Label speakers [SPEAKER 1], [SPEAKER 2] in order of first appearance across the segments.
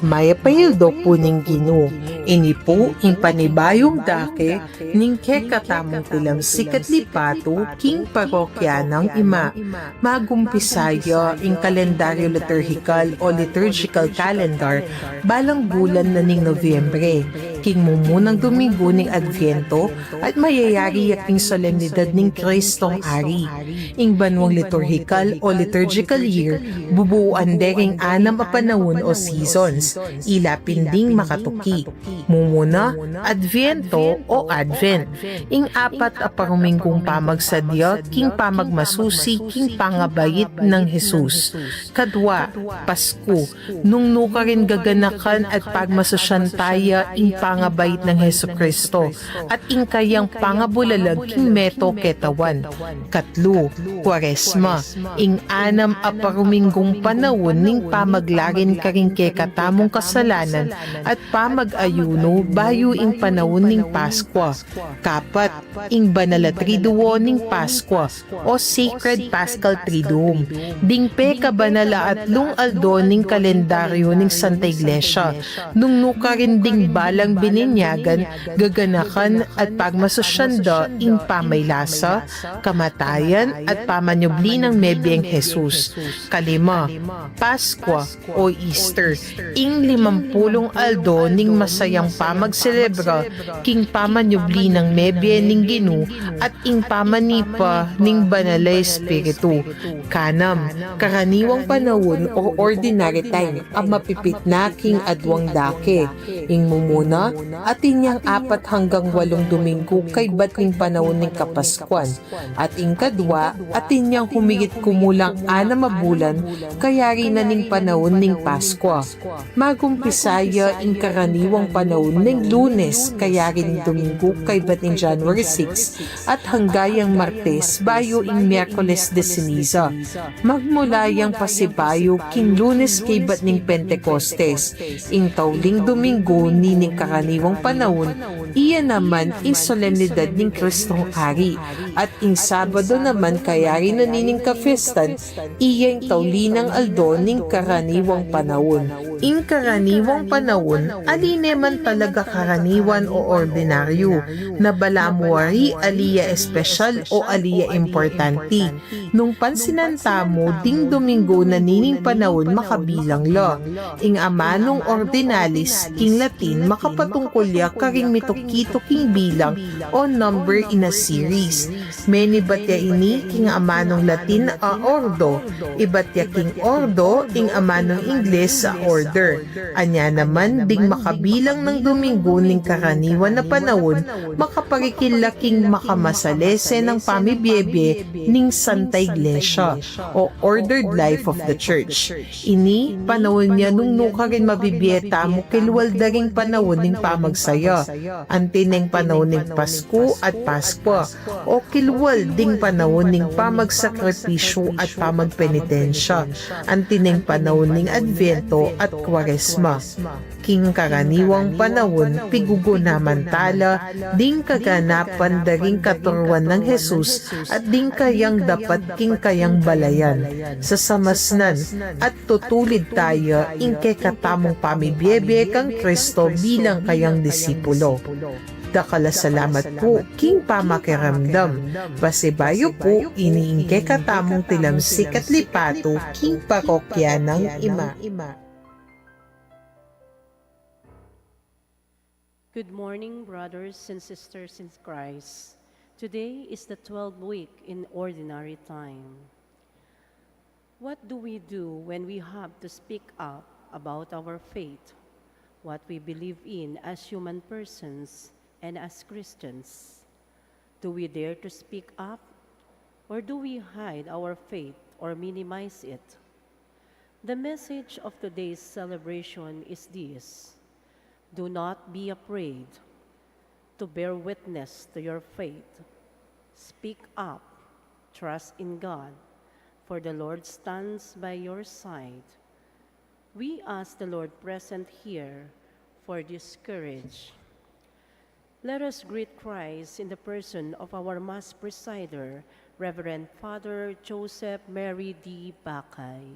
[SPEAKER 1] Mayapayildo po ning Ginoo, ini po ing panibayong dake ning kekatamong tilam sikat lipato king parokya ng ima. Magumpisaya ing kalendaryo liturgical o liturgical calendar balang bulan na ning Nobyembre, king mumunang Domingo ning Adviento at mayayari yaking solemnidad ning Kristong Ari. Ing banwang liturgical o liturgical year, bubuuan dering anam a panahon o seasons. Ila pinding makatuki. Mumuna, Adviento o Advent. Ing apat a parumingkong pamagsadya, king pamagmasusi, king pangabayit ng Jesus. Kadwa, Pasko, nung nuka rin gaganakan at pagmasasyantaya ing pangabayit ng Hesu Kristo at ing kayang pangabulalag king meto ketawan. Katlo, Kwaresma, ing anam a paruminggong panahon ning pamaglarin karing kekatamong kasalanan at pamag-ayuno bayo ing panahon ning Paskwa. Kapat, ing banal a triduo ning Paskwa o Sacred Paschal Triduum. Dingpe kabanala at lungaldo ning kalendaryo ning Santa Iglesia. Nung nuka rin ding balang bininyagan, gaganakan at pagmasosyanda ing pamaylasa, kamatayan at pamanyubli ng mebiyeng Jesus. Kalima, Paskwa o Easter, ing 50 aldo ning masayang pamagselebra king pamanyubli ng mebye ning Ginoo at ing pamanipa ning banalay espiritu. Kanam, karaniwang panahon o ordinary time ang mapipit na king adwang dake. Ing mumuna, atin niyang 4 hanggang 8 Domingo kay bating panahon ning Kapaskuan. At ing kadwa, atin niyang humigit kumulang 6 na bulan kaya rin na ning panahon ning Paskwa. Magumpisaya ing karaniwang panahon ning Lunes kaya rin Domingo kay bating January 6 at hanggayang Martes bayo ing Miyerkules de Ceniza. Magmulayang pasibayo king Lunes kay bating Pentecostes. Ing tawling Domingo nining karaniwang panahon, iyan naman ing solemnidad ning Kristong Ari. At ing Sabado naman kaya rin na nining Kafestan, iyang tawlinang aldo ning karaniwang panahon. Ing karaniwang panahon, aline man talaga karaniwan o ordinaryo, na balamuari aliya espesyal o aliya importante. Nung pansinanta mo, ding Domingo na nining panahon makabilang la. Ing amanong ordinalis, king Latin, makapatungkulya karing mitokito king bilang o number in a series. Many batya ini, king amanong Latin a ordo, ibatya king ordo, ing amanong Ingles sa order. Anya naman, ding makabilang ng Domingo ning karaniwan na panahon, makaparikilaking makamasalese ng pamibiyebe ning Santa Iglesia o ordered life of the Church. Ini, panahon niya nung nuka rin mabibiyeta mo kilwal daring panahon ning pamagsaya, antineng panahon ning Pasko at Paskwa, o kilwal ding panahon ning pamagsakripisyo at pamagpenitensya, antineng panahon ning Adviento at Kwaresma. King karaniwang panahon, pigugo naman tala, ding kaganapan daring katurwan ng Jesus at ding kayang dapat king kayang balayan. Sa samasnan at tutulid tayo ing kekatamong pamibiyebe kang Kristo bilang kayang disipulo. Dakala salamat po, king pamakiramdam. Pasibayo po, iniing kekatamong tilam sikat lipato, king parokya ng ima.
[SPEAKER 2] Good morning, brothers and sisters in Christ. Today is the 12th week in ordinary time. What do we do when we have to speak up about our faith, what we believe in as human persons and as Christians? Do we dare to speak up, or do we hide our faith or minimize it? The message of today's celebration is this: do not be afraid to bear witness to your faith. Speak up, trust in God, for the Lord stands by your side. We ask the Lord present here for this courage. Let us greet Christ in the person of our Mass Presider, Reverend Father Joseph Mary D. Bacay.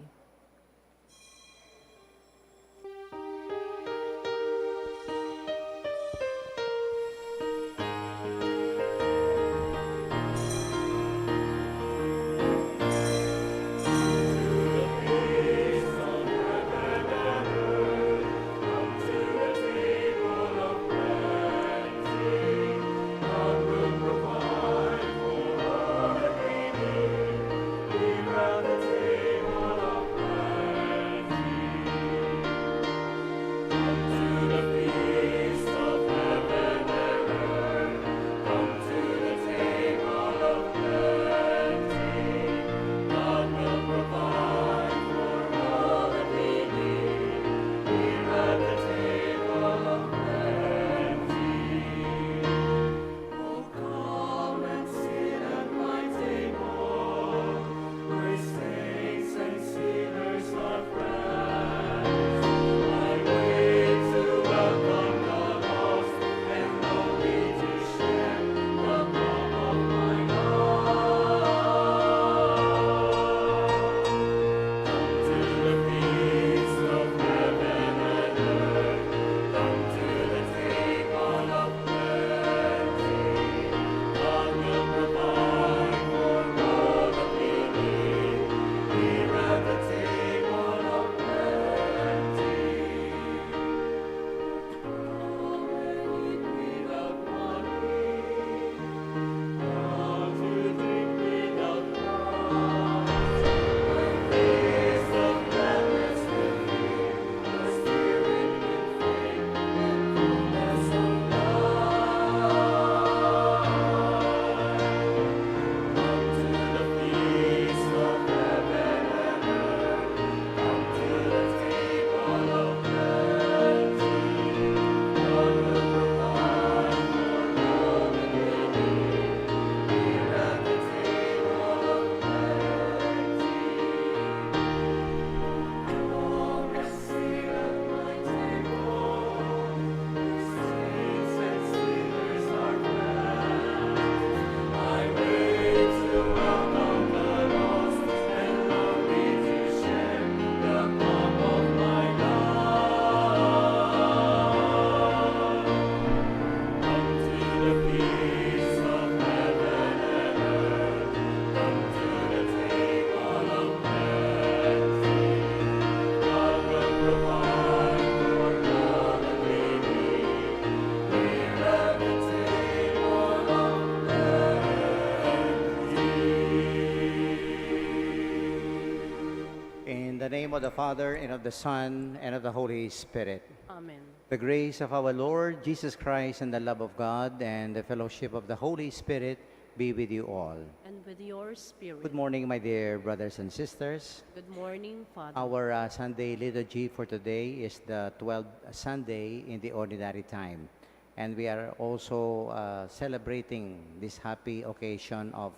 [SPEAKER 3] the name of the Father, and of the Son, and of the Holy Spirit.
[SPEAKER 2] Amen.
[SPEAKER 3] The grace of our Lord Jesus Christ and the love of God and the fellowship of the Holy Spirit be with you all.
[SPEAKER 2] And with your spirit.
[SPEAKER 3] Good morning, my dear brothers and sisters.
[SPEAKER 2] Good morning, Father.
[SPEAKER 3] Our Sunday liturgy for today is the 12th Sunday in the Ordinary Time. And we are also celebrating this happy occasion of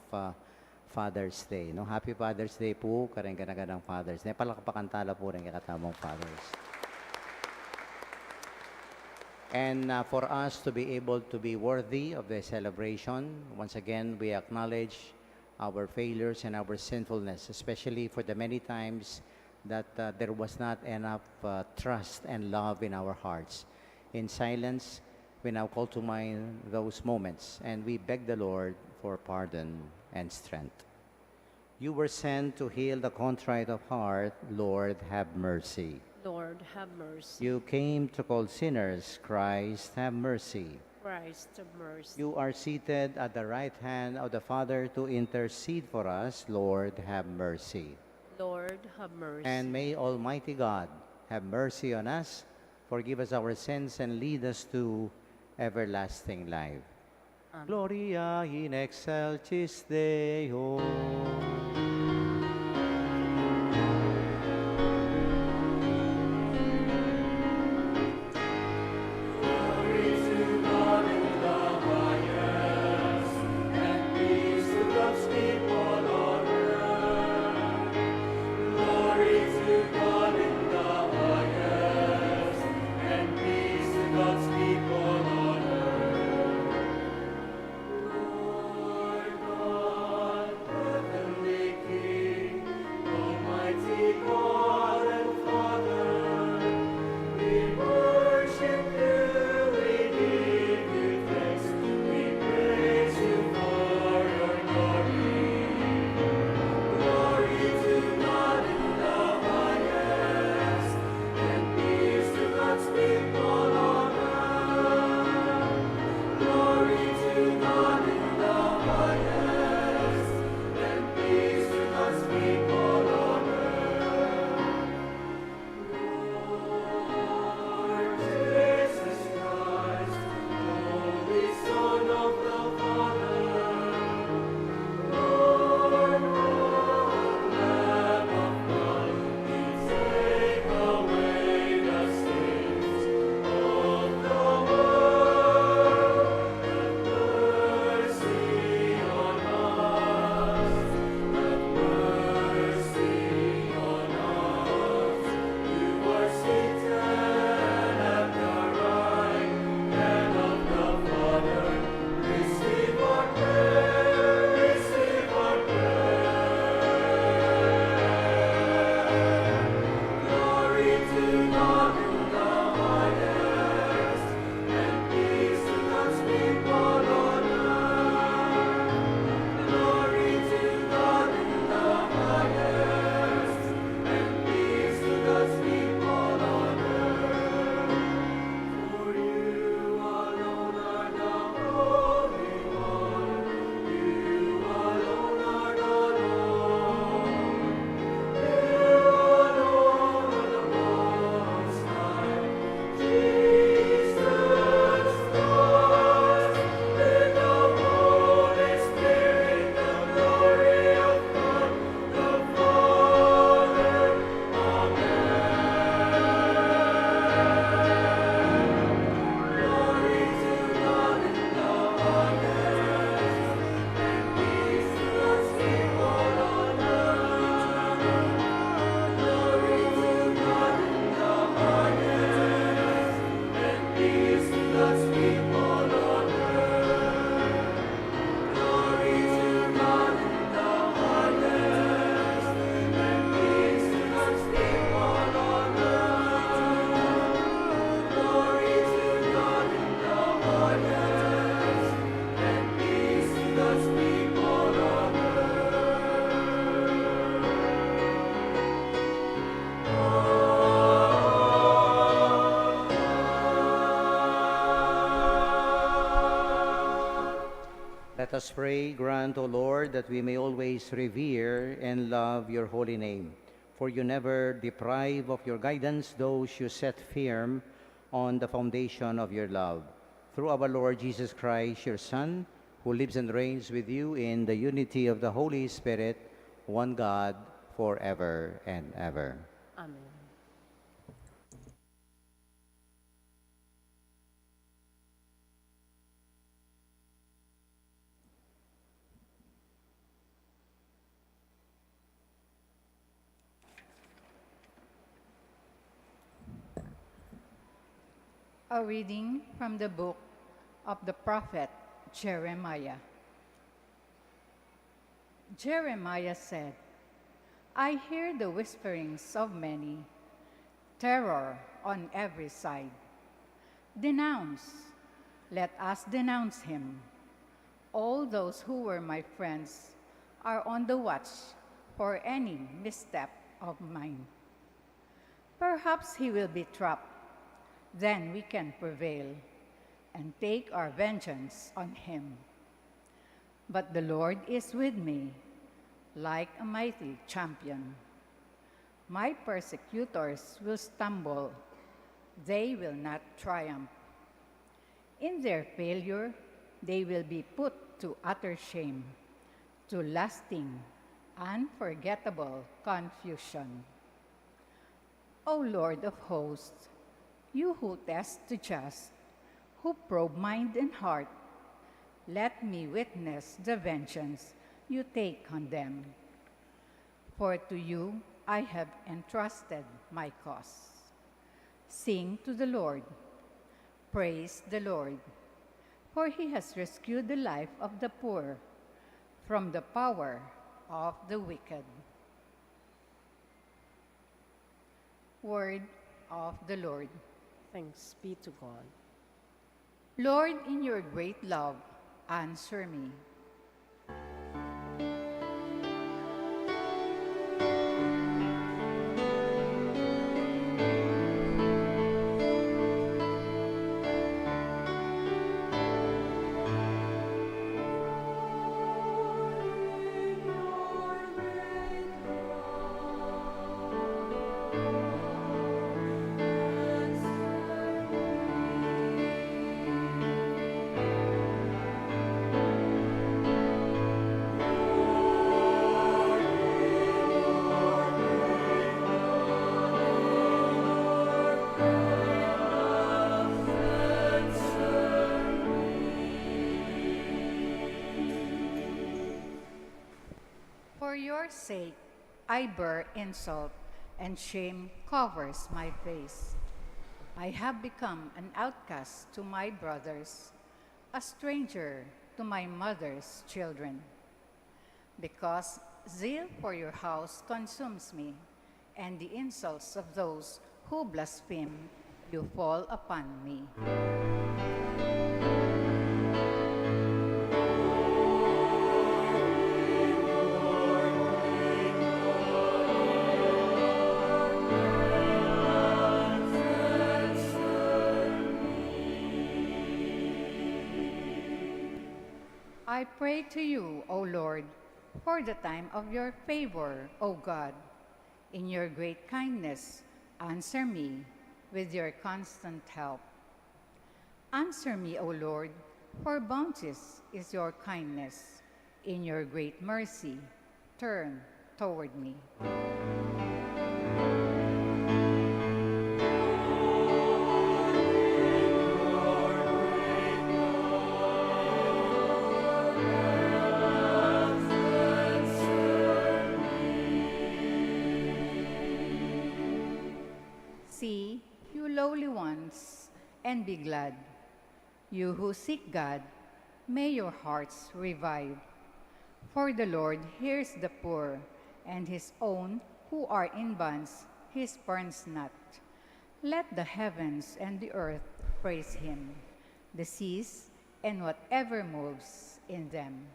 [SPEAKER 3] Father's Day. No? Happy Father's Day po, karang-ganang Father's Day. Palakpakantala po rin katamong Fathers. And for us to be able to be worthy of the celebration, once again, we acknowledge our failures and our sinfulness, especially for the many times that there was not enough trust and love in our hearts. In silence, we now call to mind those moments, and we beg the Lord for pardon and strength. You were sent to heal the contrite of heart. Lord, have mercy.
[SPEAKER 2] Lord, have mercy.
[SPEAKER 3] You came to call sinners. Christ, have mercy.
[SPEAKER 2] Christ, have mercy.
[SPEAKER 3] You are seated at the right hand of the Father to intercede for us. Lord, have mercy.
[SPEAKER 2] Lord, have mercy.
[SPEAKER 3] And may Almighty God have mercy on us, forgive us our sins, and lead us to everlasting life.
[SPEAKER 2] Amen.
[SPEAKER 3] Gloria in excelsis Deo. Let us pray, grant, O Lord, that we may always revere and love your holy name. for you never deprive of your guidance those you set firm on the foundation of your love. Through our Lord Jesus Christ, your Son, who lives and reigns with you in the unity of the Holy Spirit, one God, forever and ever.
[SPEAKER 2] Amen.
[SPEAKER 4] A reading from the book of the prophet Jeremiah. Jeremiah said, I hear the whisperings of many, terror on every side. Denounce, let us denounce him. All those who were my friends are on the watch for any misstep of mine. Perhaps he will be trapped. Then we can prevail and take our vengeance on him. But the Lord is with me, like a mighty champion. My persecutors will stumble, they will not triumph. In their failure, they will be put to utter shame, to lasting, unforgettable confusion. O Lord of hosts, you who test the just, who probe mind and heart, let me witness the vengeance you take on them. For to you I have entrusted my cause. Sing to the Lord, praise the Lord, for he has rescued the life of the poor from the power of the wicked. Word of the Lord.
[SPEAKER 2] Thanks be to God.
[SPEAKER 4] Lord, in your great love, answer me. For your sake, I bear insult, and shame covers my face. I have become an outcast to my brothers, a stranger to my mother's children. Because zeal for your house consumes me, and the insults of those who blaspheme you fall upon me. I pray to you, O Lord, for the time of your favor, O God. In your great kindness, answer me with your constant help. Answer me, O Lord, for bounteous is your kindness. In your great mercy, turn toward me. See, you lowly ones, and be glad. You who seek God, may your hearts revive. For the Lord hears the poor, and his own who are in bonds he spurns not. Let the heavens and the earth praise him, the seas and whatever moves in them.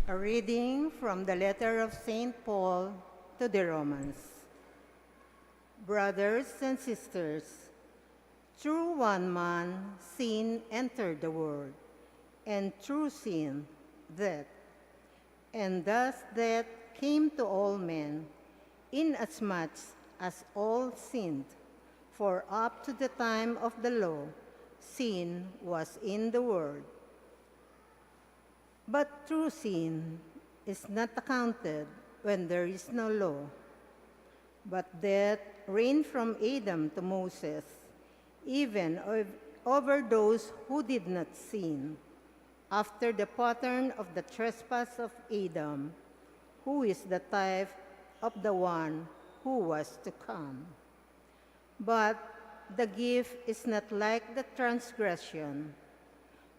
[SPEAKER 5] A reading from the letter of St. Paul to the Romans. Brothers and sisters, through one man sin entered the world, and through sin death. And thus death came to all men, inasmuch as all sinned. For up to the time of the law, sin was in the world. But true sin is not accounted when there is no law. But death reigned from Adam to Moses, even over those who did not sin, after the pattern of the trespass of Adam, who is the type of the one who was to come. But the gift is not like the transgression.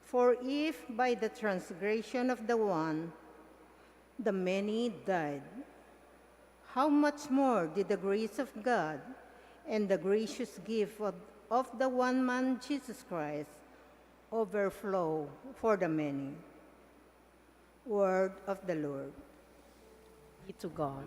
[SPEAKER 5] For if by the transgression of the one, the many died, how much more did the grace of God and the gracious gift of the one man, Jesus Christ, overflow for the many? Word of the Lord.
[SPEAKER 2] Be to God.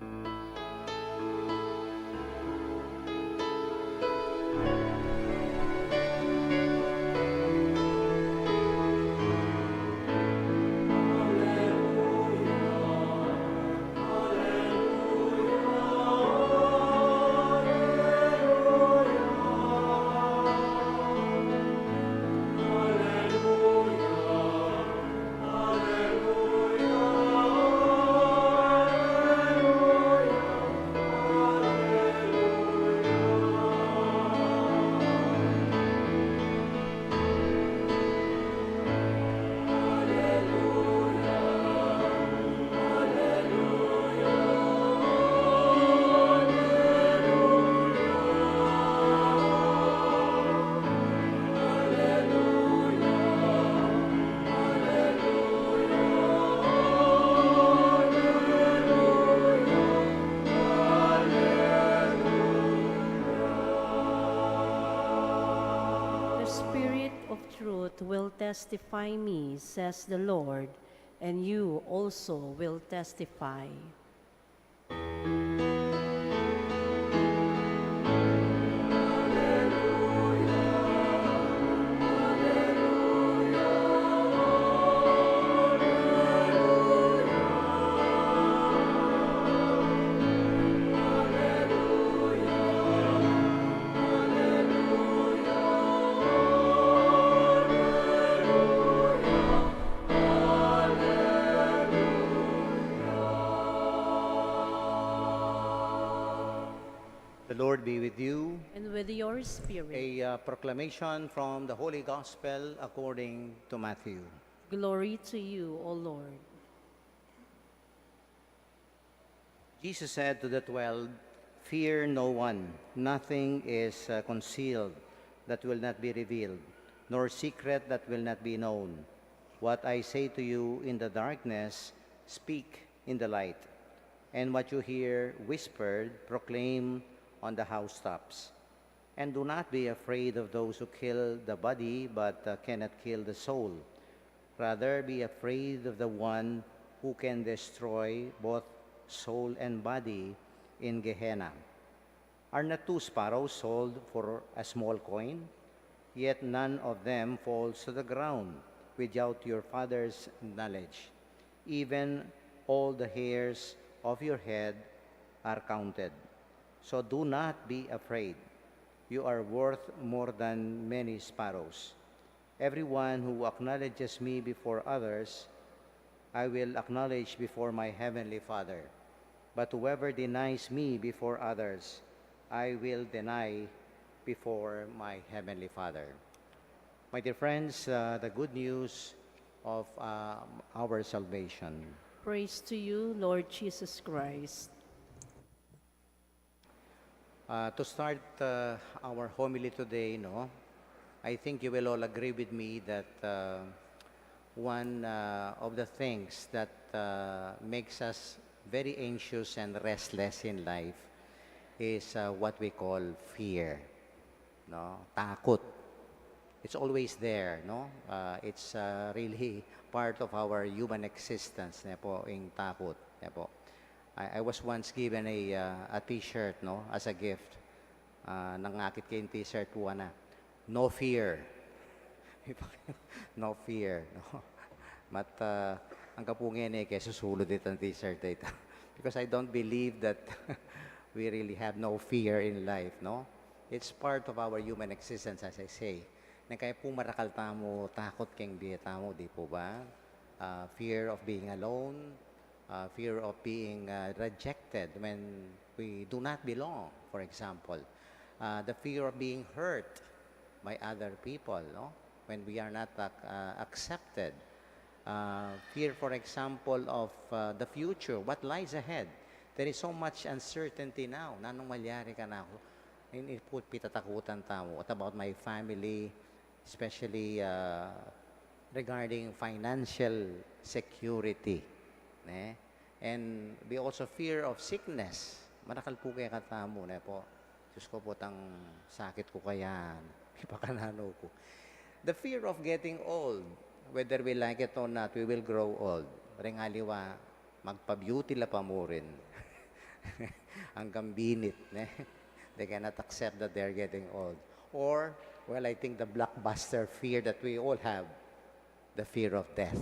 [SPEAKER 2] Will testify me, says the Lord, and you also will testify.
[SPEAKER 3] The Lord be with you.
[SPEAKER 2] And with your spirit.
[SPEAKER 3] A proclamation from the Holy Gospel according to Matthew.
[SPEAKER 2] Glory to you, O Lord.
[SPEAKER 3] Jesus said to the 12, "Fear no one. Nothing is concealed that will not be revealed, nor secret that will not be known. What I say to you in the darkness, speak in the light. And what you hear whispered, proclaim on the housetops. And do not be afraid of those who kill the body, but cannot kill the soul. Rather, be afraid of the one who can destroy both soul and body in Gehenna. Are not 2 sparrows sold for a small coin? Yet none of them falls to the ground without your Father's knowledge. Even all the hairs of your head are counted. So do not be afraid. You are worth more than many sparrows. Everyone who acknowledges me before others, I will acknowledge before my heavenly Father. But whoever denies me before others, I will deny before my heavenly Father." My dear friends, the good news of our salvation.
[SPEAKER 2] Praise to you, Lord Jesus Christ.
[SPEAKER 3] To start our homily today, I think you will all agree with me that one of the things that makes us very anxious and restless in life is what we call fear, takot. it's always there, no? It's really part of our human existence, ne po, yung takot, ne po. I was once given a T-shirt, no, as a gift. Nangakit ko yung T-shirt po na, no fear. No fear, no. But ang kapungin kaya susulod ito ang T-shirt ito. Because I don't believe that we really have no fear in life, no? It's part of our human existence, as I say. Na kaya po marakal tamo, takot keng biya tamo, di po ba? Fear of being alone, fear of being rejected when we do not belong, for example. The fear of being hurt by other people, no? When we are not accepted. Fear, for example, of the future, what lies ahead. There is so much uncertainty now. Nanong malyari ka na ako? Pitatakutan tamo. What about my family, especially regarding financial security. Ne? And we also fear of sickness. Marakal po kaya katamo na po. Diyos ko po tang sakit ko kayan. Ipakanano ko. The fear of getting old. Whether we like it or not, we will grow old. Ringaliwa, magpa-beauty la pa mo rin. Hanggang binit. Ne? They cannot accept that they're getting old. Or, well, I think the blockbuster fear that we all have, the fear of death.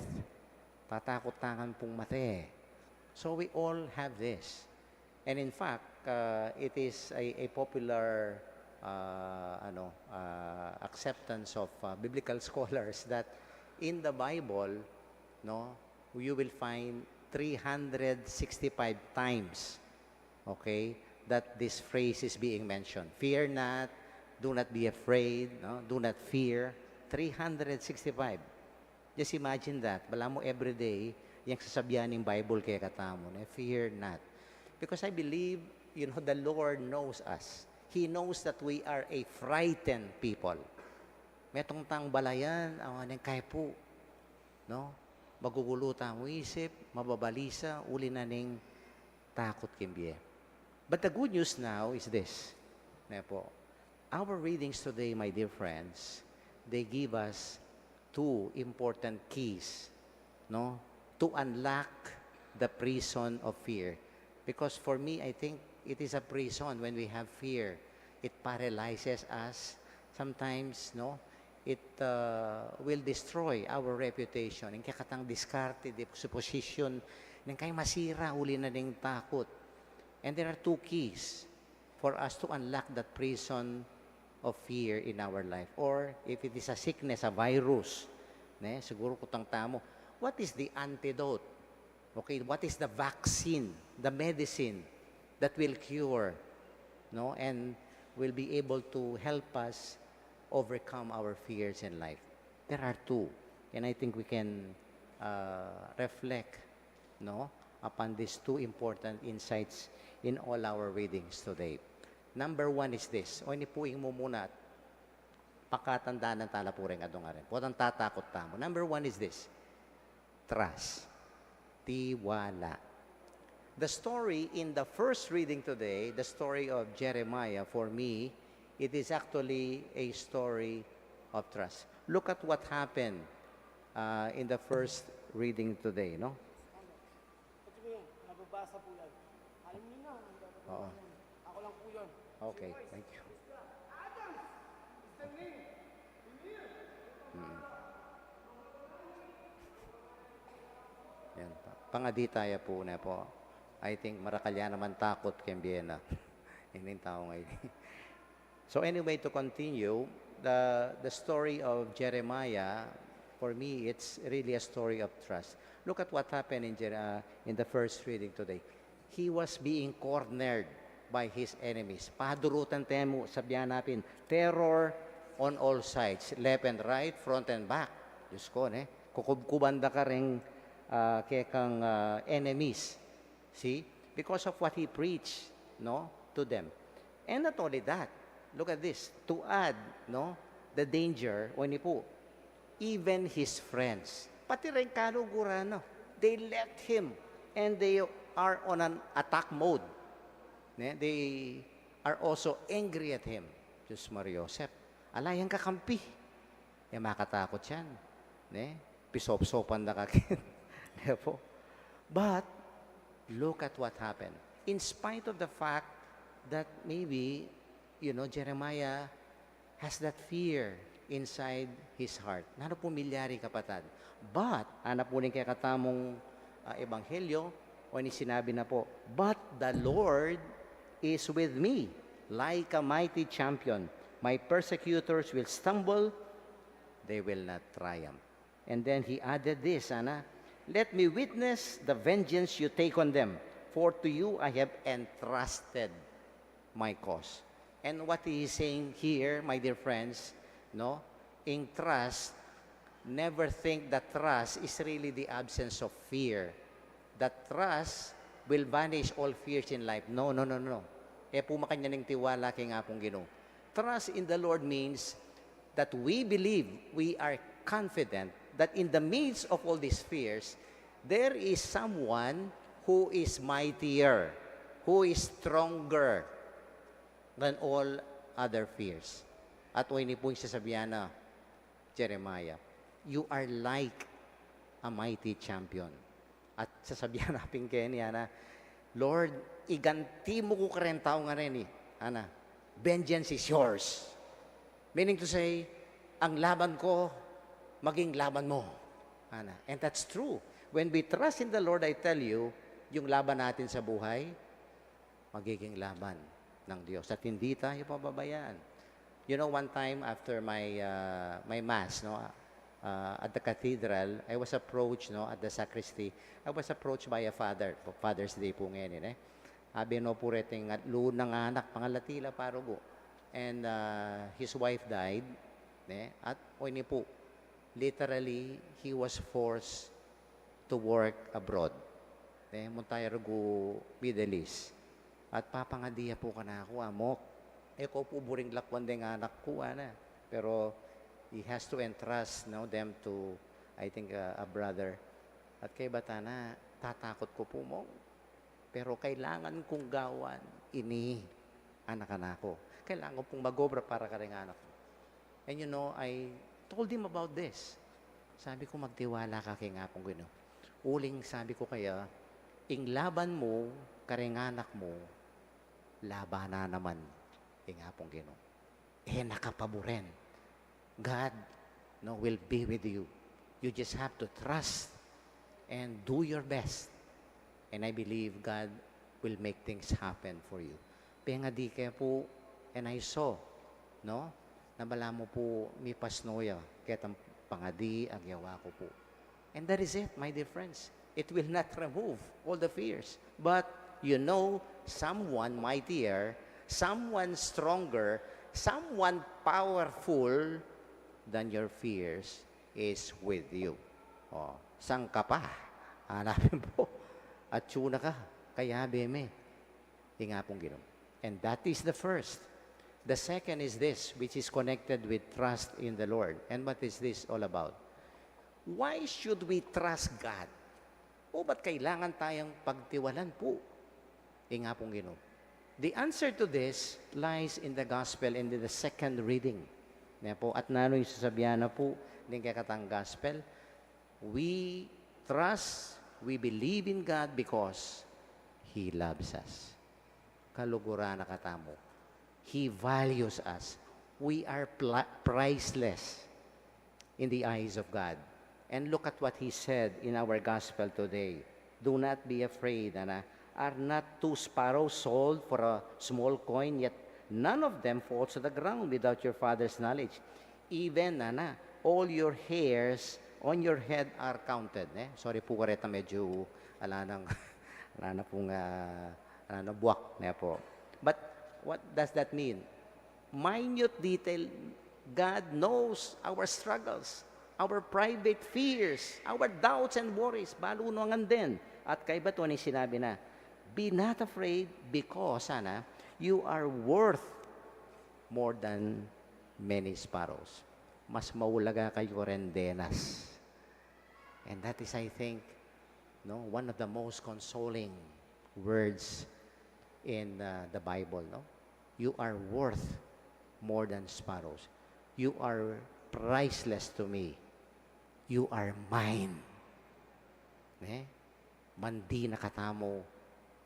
[SPEAKER 3] Tatakot-takan pong mate. So we all have this. And in fact, it is a popular acceptance of biblical scholars that in the Bible, no, you will find 365 times, okay, that this phrase is being mentioned. Fear not, do not be afraid, no? Do not fear. 365. Just imagine that. Bala mo everyday, yung sasabihan ng Bible kaya katamo, fear not. Because I believe, the Lord knows us. He knows that we are a frightened people. Metong tang balayan, awanin kaya po. No? Magugulutan mo isip, mababalisa, uli na ning takot kimbiye. But the good news now is this. Po, our readings today, my dear friends, they give us two important keys, no, to unlock the prison of fear. Because for me, I think it is a prison when we have fear. It paralyzes us. Sometimes, no, it will destroy our reputation. Yung kakatang diskarte, supposition, yung kay masira, uli na ng takot. And there are two keys for us to unlock that prison of fear in our life. Or if it is a sickness, a virus, siguro kutang tamo, what is the antidote? Okay, what is the vaccine, the medicine that will cure, no, and will be able to help us overcome our fears in life? There are two, and I think we can reflect, no, upon these two important insights in all our readings today. Number one is this. O inipuing mo muna at pakatandaan ng talapuring adong arin. Potang tatakot tamo. Number one is this. Trust. Tiwala. The story in the first reading today, the story of Jeremiah, for me, it is actually a story of trust. Look at what happened in the first reading today, no? Oo.
[SPEAKER 6] Ako lang po yun.
[SPEAKER 3] Okay, thank you. Yan pa. Pangaditaya po na po. I think marakalya naman takot kembiyena. Hindi tao ngayon. So anyway, to continue, the story of Jeremiah, for me, it's really a story of trust. Look at what happened in the first reading today. He was being cornered by his enemies. Padurutan temo, sabihan natin, terror on all sides, left and right, front and back. Diyos ko, kukubanda ka rin kekang enemies. See? Because of what he preached, no, to them. And not only that, look at this, to add, no, the danger, o po, even his friends, pati rin kalugurano, they left him and they are on an attack mode. They are also angry at him. Diyos Mariosep, alayang kakampi. makatakot yan. Ne? Pisop-sopan na kakit. Di po? But, look at what happened. In spite of the fact that maybe, Jeremiah has that fear inside his heart. Nano po milyari kapatid. But, hanap po rin kaya katamong ebanghelyo, o ni sinabi na po, but the Lord is with me, like a mighty champion. My persecutors will stumble, they will not triumph. And then he added this, let me witness the vengeance you take on them, for to you I have entrusted my cause. And what he is saying here, my dear friends, in trust, never think that trust is really the absence of fear. That trust will banish all fears in life. No. Pumakanya ng tiwala kay nga pong Ginoo. Trust in the Lord means that we believe, we are confident that in the midst of all these fears, there is someone who is mightier, who is stronger than all other fears. At ini po yung sasabihan na, Jeremiah, you are like a mighty champion. At sasabihan natin kaya niya na, Lord, iganti mo ko karentao nga rin vengeance is yours. Meaning to say, ang laban ko, maging laban mo. And that's true. When we trust in the Lord, I tell you, yung laban natin sa buhay, magiging laban ng Diyos. At hindi tayo pababayaan. One time after my mass, at the cathedral, I was approached, at the sacristy, I was approached by a father. Father's Day po ngayon, Abi no po reting at lunang anak, pangalatila parugo. And his wife died, at ini po, literally, he was forced to work abroad. Muntay rugo Middle East. At papangadiya po ka na ako, amok. Ko po buring lakwan din anak ko, Pero, he has to entrust them to, I think, a brother. At kay Batana, tatakot ko po mo. Pero kailangan kong gawan, anak ko. Kailangan ko pong magobra para ka rin anak ko. And I told him about this. Sabi ko, magtiwala ka kay nga pong Ginoo. Uling sabi ko kaya, ing laban mo, karing anak mo, labana naman, nga pong Ginoo. Nakapaboren. God will be with you. You just have to trust and do your best. And I believe God will make things happen for you. Penga di kaya po, and I saw, nabala mo po mi pasnoya, ketang pangadi, agyawa ko po. And that is it, my dear friends. It will not remove all the fears. But, someone mightier, someone stronger, someone powerful than your fears is with you. Sang ka pa? Hanapin po. At tuna ka. Kaya beme. Nga pong Ginoo. And that is the first. The second is this, which is connected with trust in the Lord. And what is this all about? Why should we trust God? Ba't kailangan tayong pagtiwalan po? Nga pong Ginoo. The answer to this lies in the gospel and in the second reading. At nano yung sasabihan na po, ng kakatang gospel, we trust, we believe in God because He loves us. Kalugura na katamo. He values us. We are priceless in the eyes of God. And look at what He said in our gospel today. Do not be afraid, Are not 2 sparrows sold for a small coin, yet none of them falls to the ground without your Father's knowledge. Even, all your hairs on your head are counted. Sorry po, kareta medyo buwak na po. But what does that mean? Minute detail, God knows our struggles, our private fears, our doubts and worries. Balunongan din. At kay bato ni sinabi na, be not afraid because, you are worth more than many sparrows. Mas maulaga kayo rendenas. And that is, I think, one of the most consoling words in the Bible. You are worth more than sparrows. You are priceless to me. You are mine. Mandi nakatamo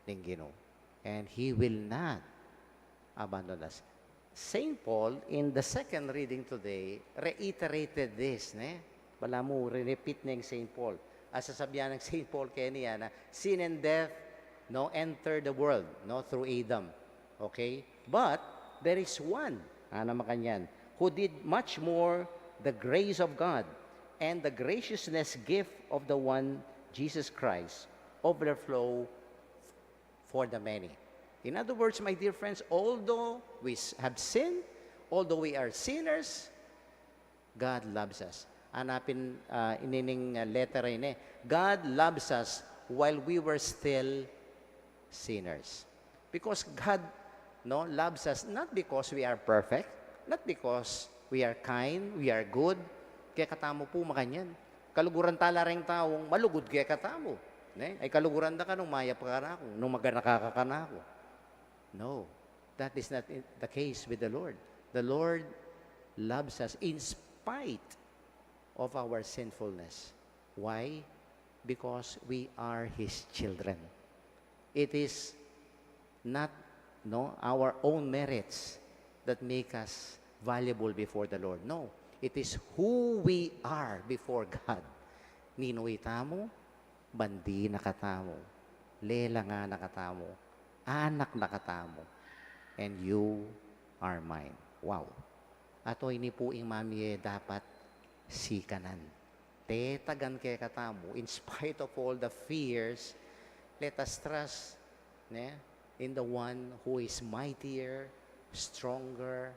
[SPEAKER 3] ng Ginoo. And He will not abandon us. Saint Paul, in the second reading today, reiterated this. Wala mo, repeat ng Saint Paul. Sasabihan ng Saint Paul kaya niya na sin and death enter the world through Adam. Okay? But there is one, naman kanyan, who did much more, the grace of God and the graciousness gift of the one, Jesus Christ, overflow for the many. In other words, my dear friends, although we have sinned, although we are sinners, God loves us. Hanapin inining letter ini. God loves us while we were still sinners. Because God loves us not because we are perfect, not because we are kind, we are good. Kaya katamo po makanyan. Kaluguran tala ring taong malugod kaya katamo. Ay kaluguran da ka nung maya pa ka na ako, nung maganakaka ka na ako. No, that is not the case with the Lord. The Lord loves us in spite of our sinfulness. Why? Because we are His children. It is not our own merits that make us valuable before the Lord. No, it is who we are before God. Ninuwi tamo, bandi nakatamo, lela nga nakatamo, anak nakatamo, and you are mine. Wow. Ato ini po ing mami dapat sikanan. Tetagan kay katamo, in spite of all the fears, let us trust in the one who is mightier, stronger,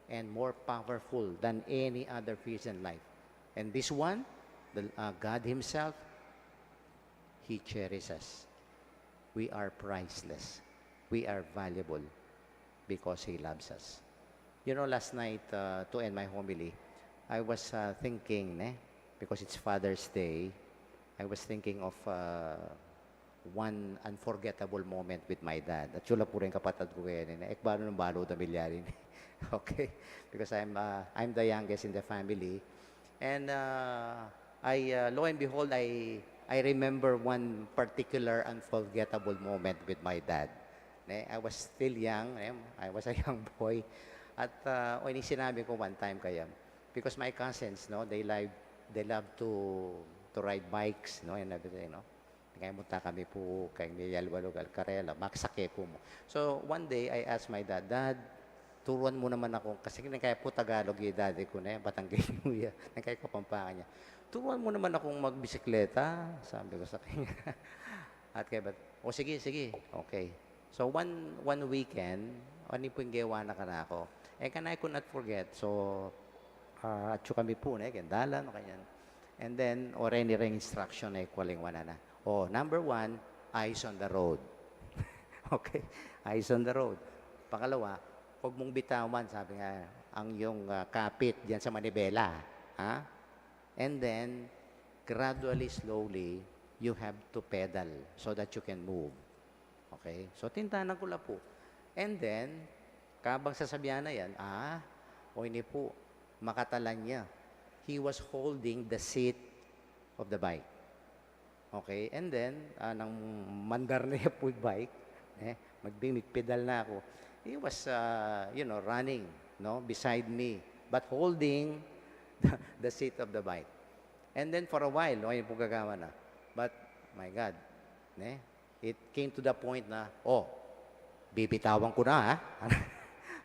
[SPEAKER 3] and more powerful than any other fears in life. And this one, God Himself, He cherishes us. We are priceless. We are valuable because He loves us. Last night, to end my homily, I was thinking, because it's Father's Day, I was thinking of one unforgettable moment with my dad. At sula po rin kapatid ko ngayon. Ekbalo ng balo na milyarin. Okay? Because I'm the youngest in the family. And lo and behold, I remember one particular unforgettable moment with my dad. I was still young. I was a young boy. At ini sinabi ko one time kaya, because my cousins, they love to ride bikes, and everything, Kaya munta kami po kay Niyalwalugal Karela, maksake po mo. So one day I asked my dad, Dad, turuan mo naman ako, kasi kaya po Tagalog yung daddy ko Batanggay Nuya, kaya Kapampangan niya. Turuan mo naman akong magbisikleta, sabi ko sa kanya. At kaya sige, okay. So one weekend, po yung gawa na ka na ako. And I could not forget, so atso kami po, gandalan, kanyan. And then, already ring instruction kwaling wana na. Number 1, eyes on the road. Okay, eyes on the road. Pangalawa, huwag mong bitawan, sabi nga, ang yung kapit diyan sa manibela. Ha? And then, gradually, slowly, you have to pedal so that you can move. Okay? So, tintanan ko lang po. And then, kabang sasabihan na yan, ini po, makatalan niya. He was holding the seat of the bike. Okay? And then, nang mandar niya po yung bike, pedal na ako. He was, running, beside me, but holding the seat of the bike. And then for a while, yung po gagawa na. But, my God, it came to the point na, bibitawan ko na, ha?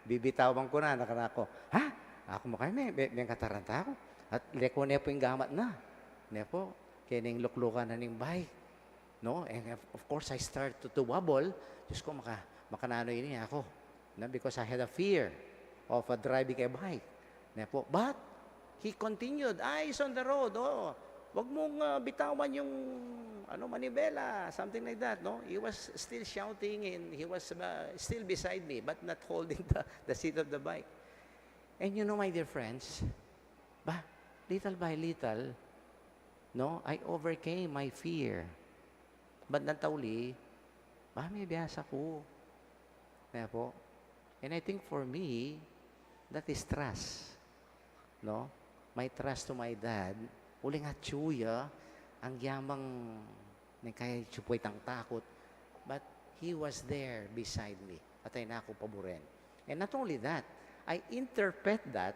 [SPEAKER 3] Bibitawan ko na, nakanako. Ha? Ako mo kayo, may kataranta ako. At leko niya po yung gamat na. Po, kaya ning luklukan na ning bike. And of course, I start to wobble. Diyos ko, makanano yun ako. Because I had a fear of driving a bike. Po, but, he continued, eyes on the road. Wag mong bitawan yung manibela, something like that. He was still shouting and he was still beside me, but not holding the seat of the bike. And my dear friends, little by little, I overcame my fear. But natauli, may biyasa ko. Po. And I think for me, that is trust. no? My trust to my dad, uli nga chuya, ang yamang ni kaya chupoy tang takot, but he was there beside me. At ay na ako paboren. And not only that, I interpret that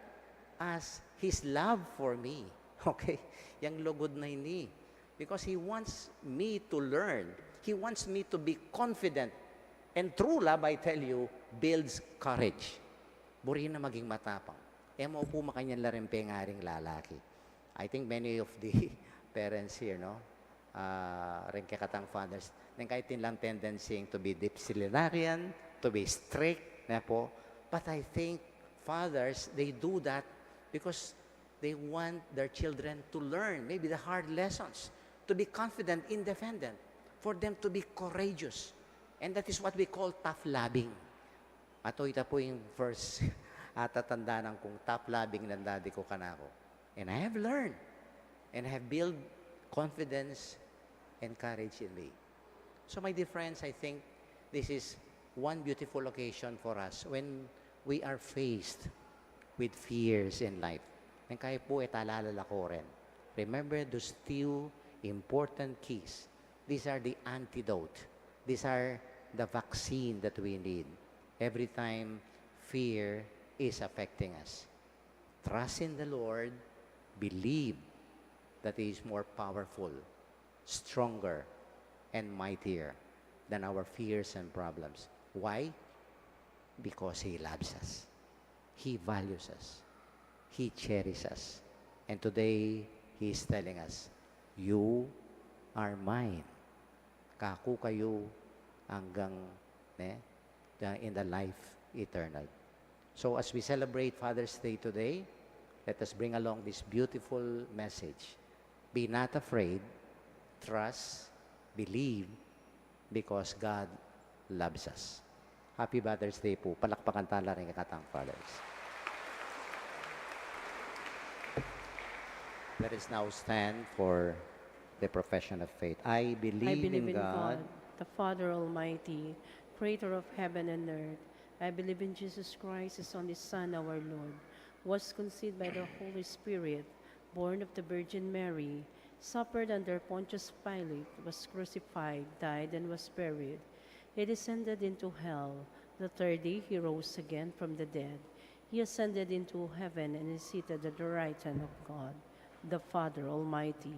[SPEAKER 3] as his love for me. Okay? Yang lugod na ini. Because he wants me to learn. He wants me to be confident. And true love, I tell you, builds courage. Buri na maging matapang. E mo po makanyang larimpe ngaring lalaki. I think many of the parents here, no? Rin katang fathers, nang kahit lang tendency to be disciplinarian, to be strict, na po. But I think fathers, they do that because they want their children to learn maybe the hard lessons, to be confident, independent, for them to be courageous. And that is what we call tough loving. Ato ita po yung first tatandaan kong tough loving ng daddy ko kanako. And I have learned and I have built confidence and courage in me. So my dear friends, I think this is one beautiful occasion for us when we are faced with fears in life. And kaya po italalala ko rin. Remember those two important keys. These are the antidote. These are the vaccine that we need every time fear is affecting us. Trust in the Lord. Believe that He is more powerful, stronger, and mightier than our fears and problems. Why? Because He loves us. He values us. He cherishes us. And today, He is telling us, you are mine. Kaku kayo hanggang in the life eternal. So as we celebrate Father's Day today, let us bring along this beautiful message. Be not afraid, trust, believe, because God loves us. Happy Father's Day po. Palakpakan tala rin katang fathers. Let us now stand for the profession of faith. I believe in God,
[SPEAKER 2] the Father Almighty, creator of heaven and earth. I believe in Jesus Christ, His only Son, our Lord, was conceived by the Holy Spirit, born of the Virgin Mary, suffered under Pontius Pilate, was crucified, died, and was buried. He descended into hell. The third day He rose again from the dead. He ascended into heaven and is seated at the right hand of God, the Father Almighty.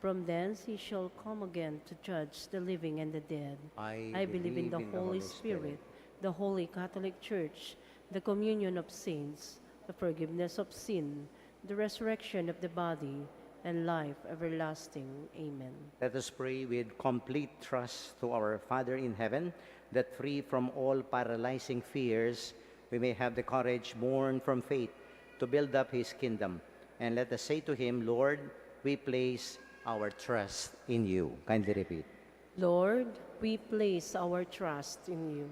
[SPEAKER 2] From thence He shall come again to judge the living and the dead. I believe in the Holy Spirit, the Holy Catholic Church, the communion of saints, the forgiveness of sin, the resurrection of the body, and life everlasting. Amen.
[SPEAKER 3] let us pray with complete trust to our Father in heaven, that free from all paralyzing fears, we may have the courage born from faith to build up His kingdom. And let us say to Him, Lord, we place our trust in You. Kindly repeat.
[SPEAKER 2] Lord, we place our trust in You.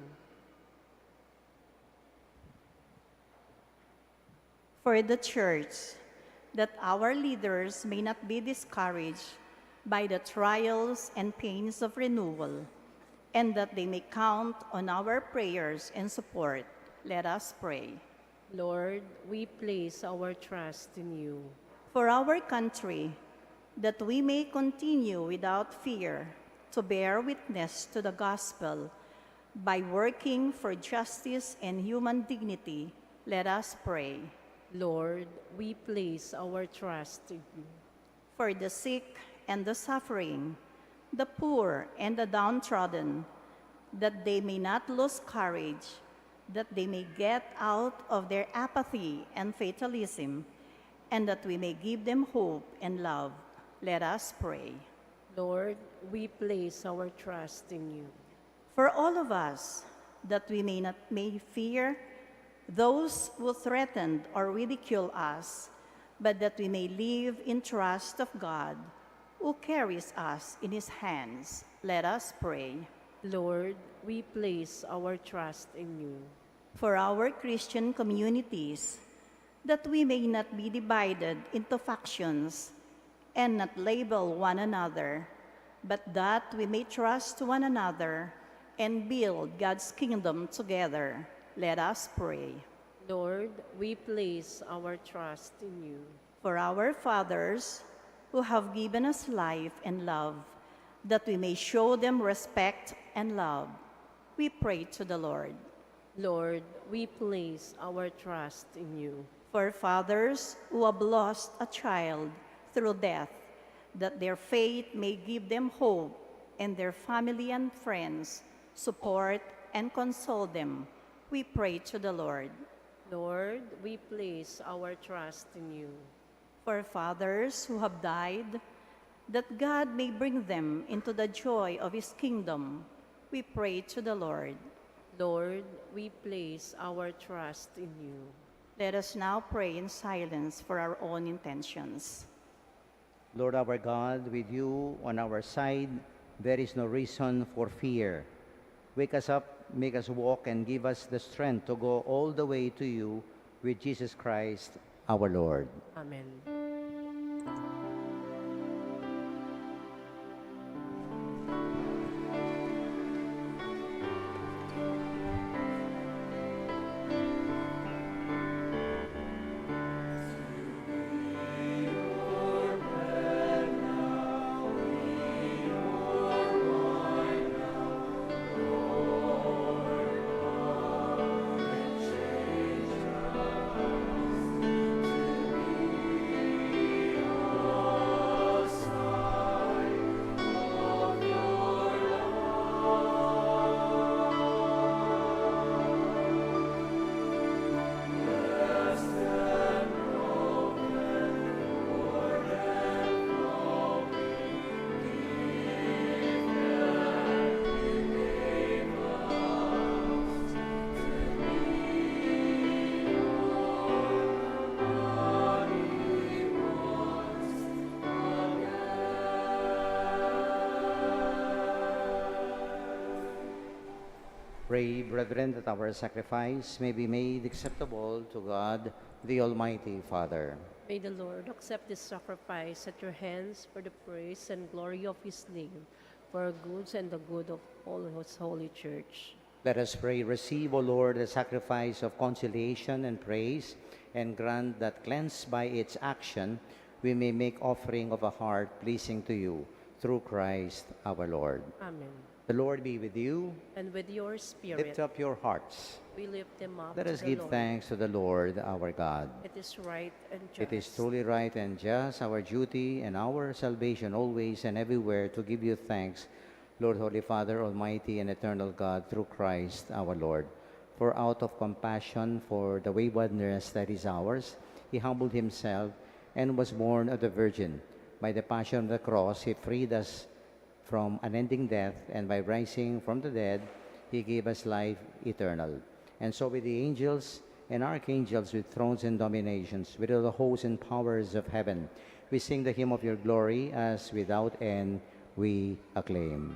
[SPEAKER 6] For the Church, that our leaders may not be discouraged by the trials and pains of renewal, and that they may count on our prayers and support, let us pray.
[SPEAKER 2] Lord, we place our trust in You.
[SPEAKER 6] For our country, that we may continue without fear to bear witness to the gospel by working for justice and human dignity, let us pray.
[SPEAKER 2] Lord, we place our trust in You.
[SPEAKER 6] For the sick and the suffering, the poor and the downtrodden, that they may not lose courage, that they may get out of their apathy and fatalism, and that we may give them hope and love, let us pray.
[SPEAKER 2] Lord, we place our trust in You.
[SPEAKER 6] For all of us, that we may fear those who threatened or ridicule us, but that we may live in trust of God, who carries us in His hands, let us pray.
[SPEAKER 2] Lord, we place our trust in You.
[SPEAKER 6] For our Christian communities, that we may not be divided into factions and not label one another, but that we may trust one another and build God's kingdom together, let us pray.
[SPEAKER 2] Lord, we place our trust in you.
[SPEAKER 6] For our fathers who have given us life and love, that we may show them respect and love, we pray to the Lord.
[SPEAKER 2] Lord, we place our trust in you.
[SPEAKER 6] For fathers who have lost a child through death, that their faith may give them hope, and their family and friends support and console them, we pray to the Lord.
[SPEAKER 2] Lord, we place our trust in you.
[SPEAKER 6] For fathers who have died, that God may bring them into the joy of his kingdom, we pray to the Lord.
[SPEAKER 2] Lord, we place our trust in you.
[SPEAKER 6] Let us now pray in silence for our own intentions.
[SPEAKER 3] Lord our God, with you on our side, there is no reason for fear. Wake us up, make us walk, and give us the strength to go all the way to you with Jesus Christ, our Lord.
[SPEAKER 2] Amen.
[SPEAKER 3] Pray, brethren, that our sacrifice may be made acceptable to God, the Almighty Father.
[SPEAKER 2] May the Lord accept this sacrifice at your hands for the praise and glory of his name, for our goods and the good of all his holy church.
[SPEAKER 3] Let us pray, receive, O Lord, the sacrifice of conciliation and praise, and grant that, cleansed by its action, we may make offering of a heart pleasing to you, through Christ our Lord.
[SPEAKER 2] Amen.
[SPEAKER 3] The Lord be with you.
[SPEAKER 2] And with your spirit,
[SPEAKER 3] Lift up your hearts.
[SPEAKER 2] we lift them up
[SPEAKER 3] Let
[SPEAKER 2] to
[SPEAKER 3] us
[SPEAKER 2] the
[SPEAKER 3] give
[SPEAKER 2] Lord.
[SPEAKER 3] thanks to the Lord our God.
[SPEAKER 2] It is right and just.
[SPEAKER 3] It is truly right and just, our duty and our salvation always and everywhere to give you thanks, Lord, Holy Father, Almighty and eternal God, through Christ our Lord. For out of compassion for the waywardness that is ours, he humbled himself and was born of the Virgin. By the passion of the cross, he freed us from unending death, and by rising from the dead, he gave us life eternal. And so with the angels and archangels, with thrones and dominations, with all the hosts and powers of heaven, we sing the hymn of your glory, as without end we acclaim.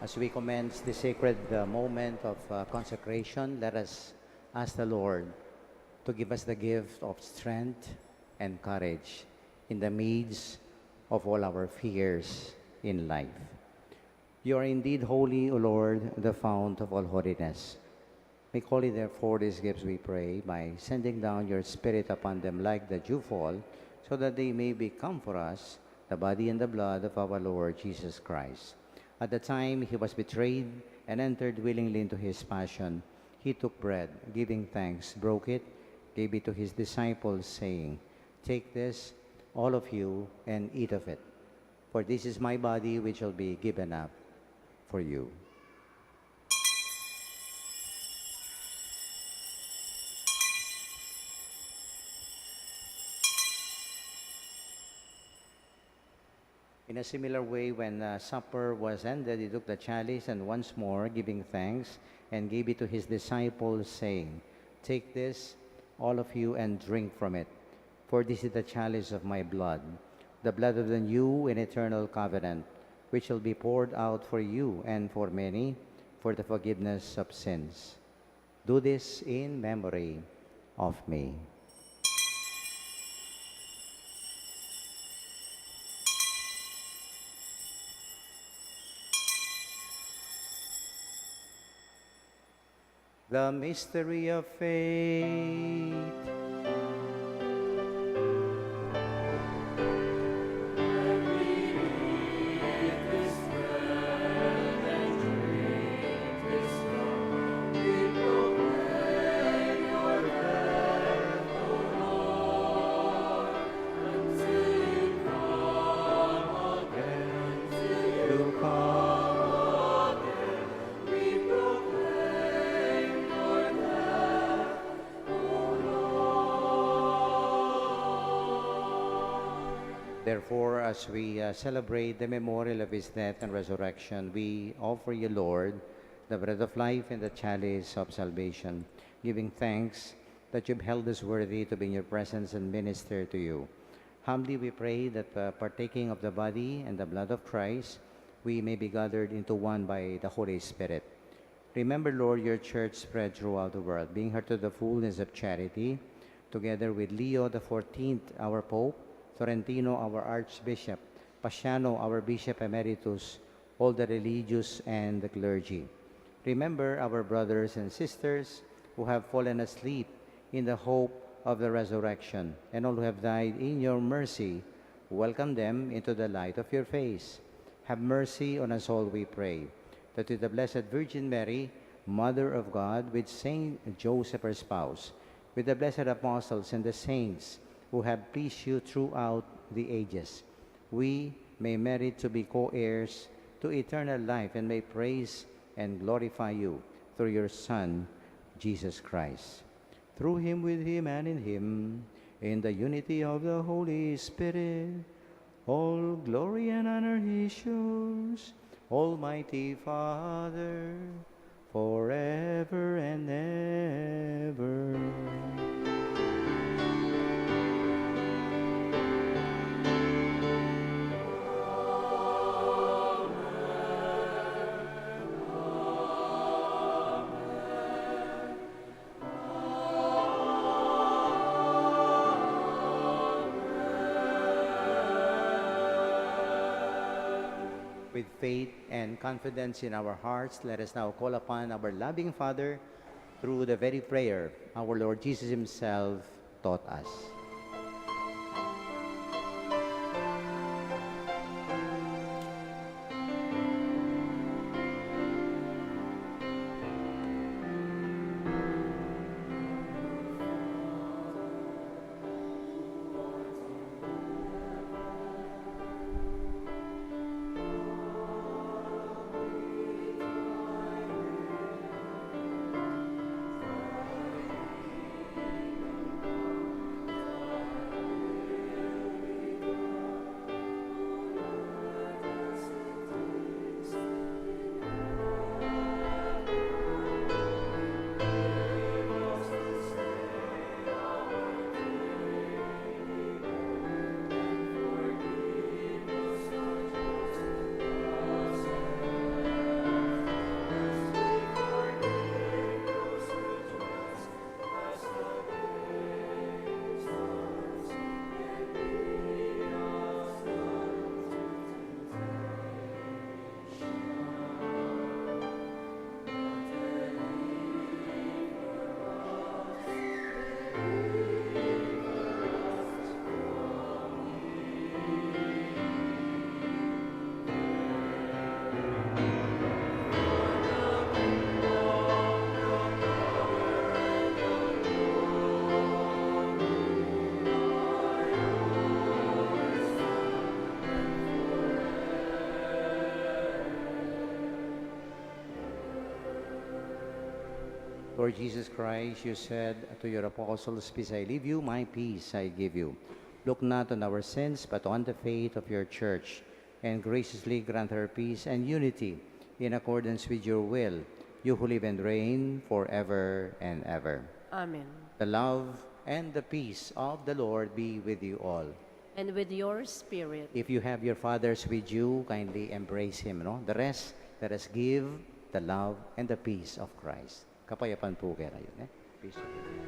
[SPEAKER 3] As we commence the sacred moment of consecration, let us ask the Lord to give us the gift of strength and courage in the midst of all our fears in life. You are indeed holy, O Lord, the fount of all holiness. Make holy, therefore, these gifts, we pray, by sending down your Spirit upon them like the dewfall, so that they may become for us the body and the blood of our Lord Jesus Christ. At the time he was betrayed and entered willingly into his passion, he took bread, giving thanks, broke it, gave it to his disciples, saying, "Take this, all of you, and eat of it. For this is my body which will be given up for you." In a similar way, when supper was ended, he took the chalice and once more, giving thanks, and gave it to his disciples, saying, "Take this, all of you, and drink from it. For this is the chalice of my blood, the blood of the new and eternal covenant, which shall be poured out for you and for many for the forgiveness of sins. Do this in memory of me." The mystery of faith. Therefore, as we celebrate the memorial of his death and resurrection, we offer you, Lord, the bread of life and the chalice of salvation, giving thanks that you've held us worthy to be in your presence and minister to you. Humbly we pray that partaking of the body and the blood of Christ, we may be gathered into one by the Holy Spirit. Remember, Lord, your church spread throughout the world, being her to the fullness of charity, together with Leo the 14th, our Pope, Florentino, our Archbishop, Pasiano, our Bishop Emeritus, all the religious and the clergy. Remember our brothers and sisters who have fallen asleep in the hope of the resurrection, and all who have died in your mercy. Welcome them into the light of your face. Have mercy on us all, we pray, that with the Blessed Virgin Mary, Mother of God, with Saint Joseph, her spouse, with the blessed apostles and the saints who have pleased you throughout the ages, we may merit to be co-heirs to eternal life and may praise and glorify you through your Son, Jesus Christ. Through him, with him, and in him, in the unity of the Holy Spirit, all glory and honor is yours, Almighty Father, forever and ever. With faith and confidence in our hearts, let us now call upon our loving Father through the very prayer our Lord Jesus himself taught us. Lord Jesus Christ, you said to your apostles, "Peace I leave you, my peace I give you. Look not on our sins, but on the faith of your church, and graciously grant her peace and unity in accordance with your will, you who live and reign forever and ever."
[SPEAKER 2] Amen.
[SPEAKER 3] The love and the peace of the Lord be with you all.
[SPEAKER 2] And with your spirit.
[SPEAKER 3] If you have your fathers with you, kindly embrace him. No? The rest, let us give the love and the peace of Christ. Kapayapaan po kayo ngayon. Peace of God.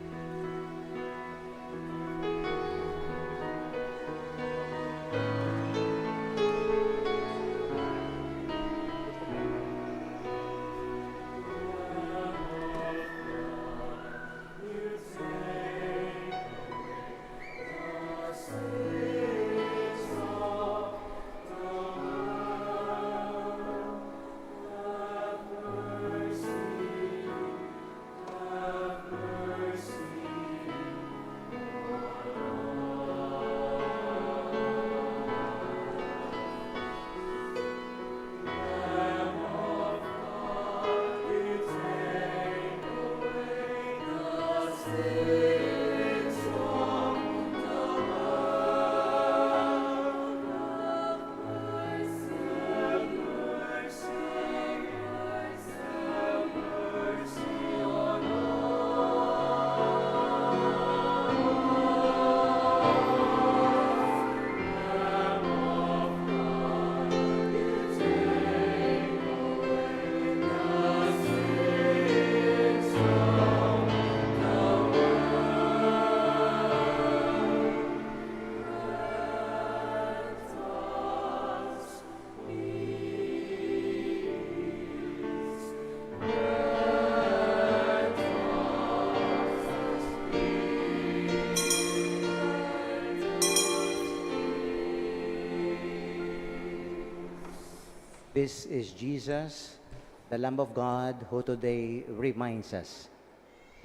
[SPEAKER 3] This is Jesus, the Lamb of God, who today reminds us,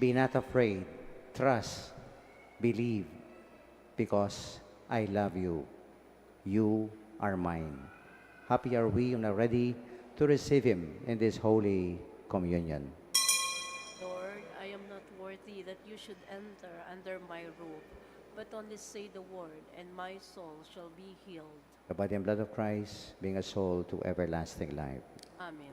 [SPEAKER 3] be not afraid, trust, believe, because I love you. You are mine. Happy are we and are ready to receive Him in this Holy Communion.
[SPEAKER 2] Lord, I am not worthy that you should enter under my roof, but only say the word, and my soul shall be healed.
[SPEAKER 3] The body and blood of Christ, being a soul to everlasting life.
[SPEAKER 2] Amen.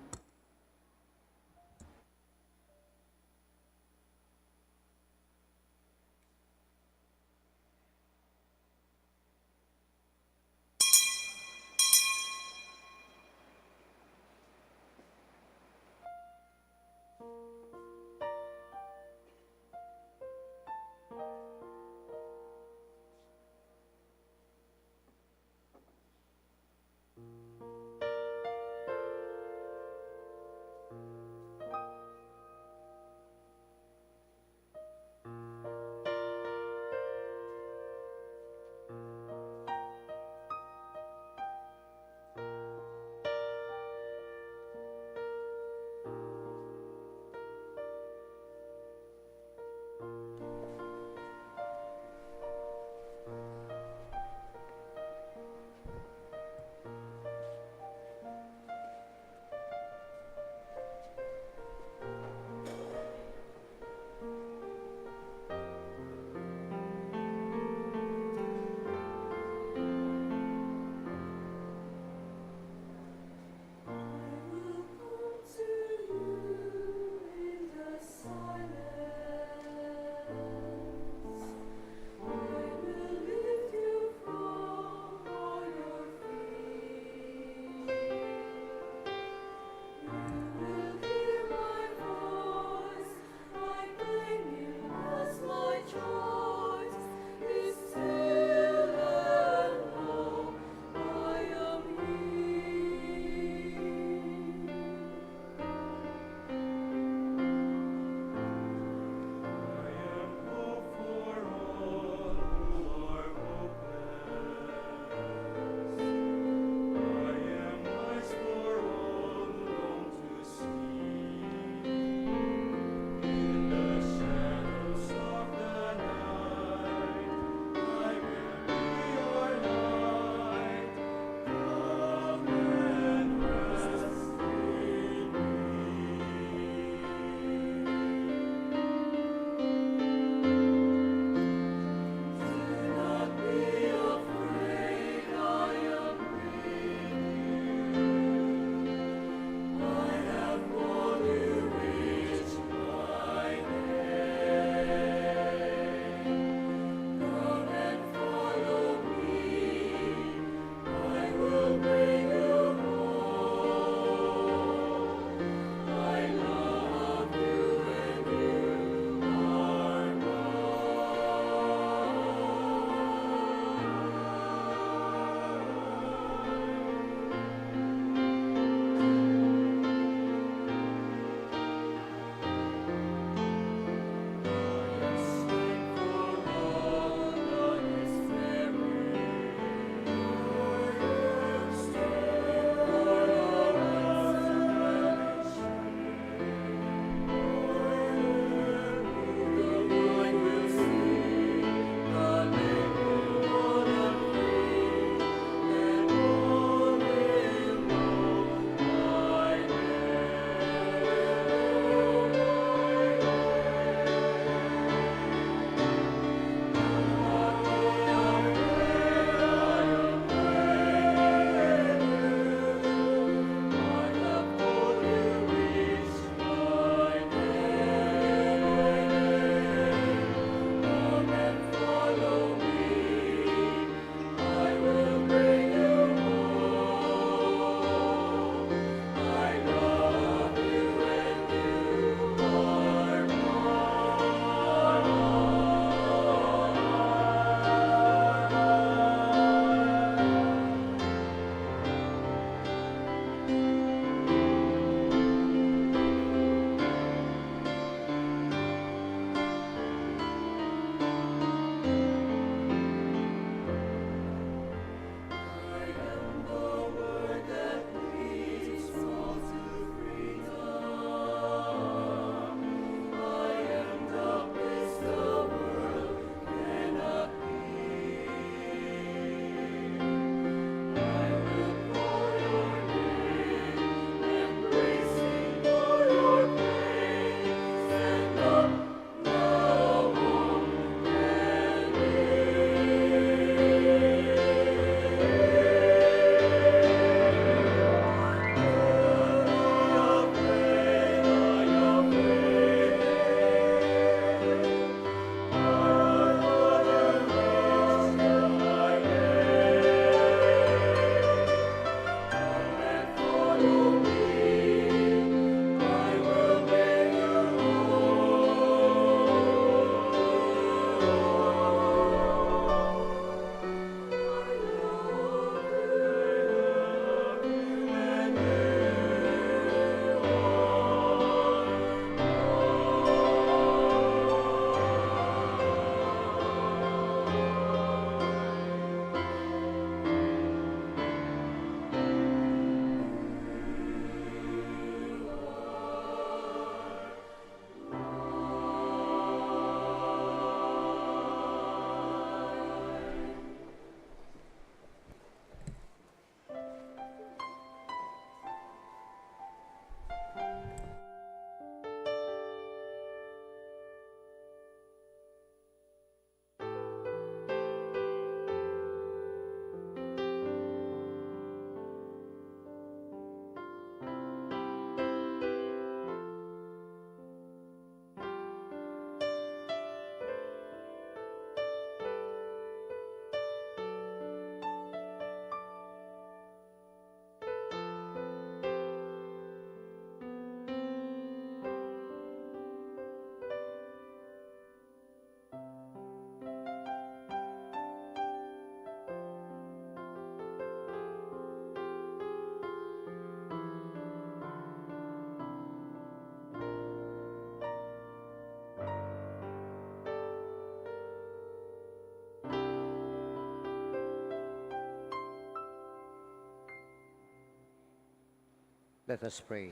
[SPEAKER 3] Let us pray.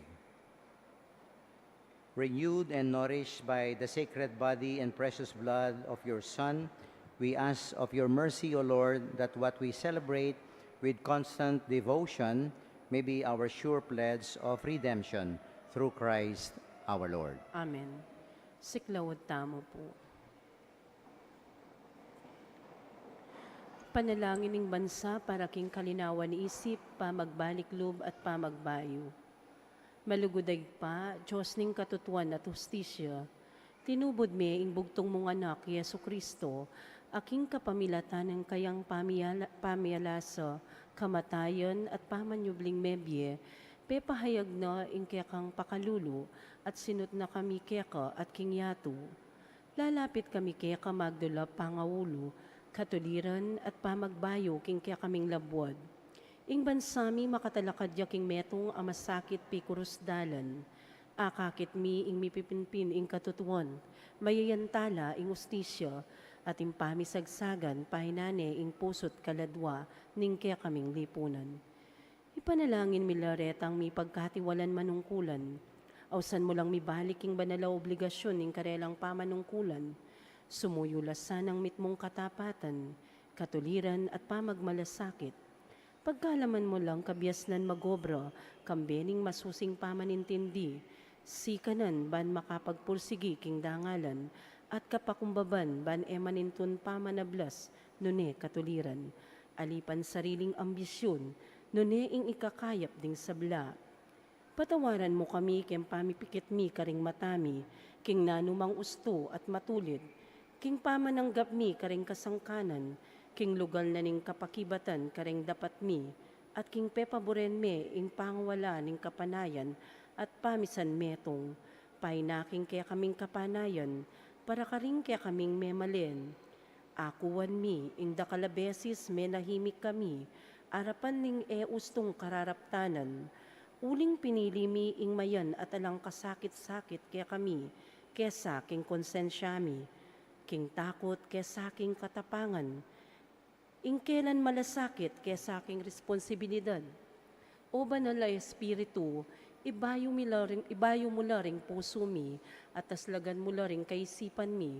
[SPEAKER 3] Renewed and nourished by the sacred body and precious blood of your Son, we ask of your mercy, O Lord, that what we celebrate with constant devotion may be our sure pledge of redemption through Christ our Lord.
[SPEAKER 2] Amen. Siklawad tamo po. Panalangin ng bansa para king kalinawan ni isip, pamagbalik loob at pamagbayo. Maluguday pa, Diyos ning katutuan at hustisya, tinubod me ing bugtong mong anak, Yesu Kristo, aking kapamilatan ng kayang pamialasa, kamatayan at pamanyubling mebye, pepahayag na ing kekang pakalulu at sinut na kami keka at kingyatu. Lalapit kami keka magdula pangawulo, katuliran at pamagbayo king kaya kaming labwad. Ing bansami makatalakadya king metong amasakit pikurus dalan. Akakit mi ing mipipinpin ing katutuan, mayayantala ing ustisya, at ing pamisagsagan pahinane ing pusot kaladwa ning kaya kaming lipunan. Ipanalangin mi laretang mi pagkatiwalan manungkulan, awsan mo lang mi balik ing banala obligasyon ing karelang pamanungkulan, sumuyulasan ang mitmong katapatan, katuliran at pamagmalasakit. Pagkalaman mo lang kabiasnan magobra, kambening masusing pamanintindi, sikanan ban makapagpursigi king dangalan, at kapakumbaban ban emanintun pamanablas, nune katuliran, alipan sariling ambisyon, nune ing ikakayap ding sabla. Patawaran mo kami kem pamipikit mi karing matami, king nanumang usto at matulid, king pamananggap mi karing kasangkanan, king lugal na ning kapakibatan karing dapat mi, at king pepaboren me ing pangwala ning kapanayan at pamisan metong, painaking kaya kaming kapanayan, para karing kaya kaming memalen. Akuan mi ing dakalabesis menahimik kami, arapan ning ustong kararaptanan, uling pinili mi ing mayan at alang kasakit-sakit kaya kami, kesa king konsensyami, king takot kesa king katapangan, ing kailan malasakit kesa king responsibilidad. O banal na espiritu, ibayo mo laring puso mi, at taslagan mo laring kaisipan mi.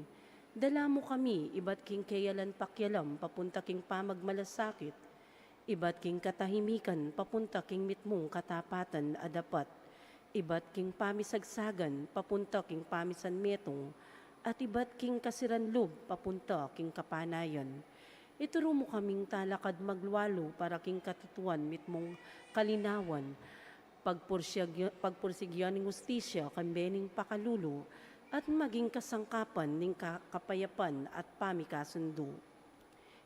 [SPEAKER 2] Dala mo kami, iba't king kayalan pakyalam, papunta king pamagmalasakit, iba't king katahimikan, papunta king mitmong katapatan adapat, iba't king pamisagsagan, papunta king pamisan metong, at iba't king kasiranlub, papunta king kapanayan. Ituro mo kaming talakad magluwalo para king katutuan mitmong kalinawan, pagpursigyan ng ustisya kambening pakalulu, at maging kasangkapan ning kapayapan at pamikasundo.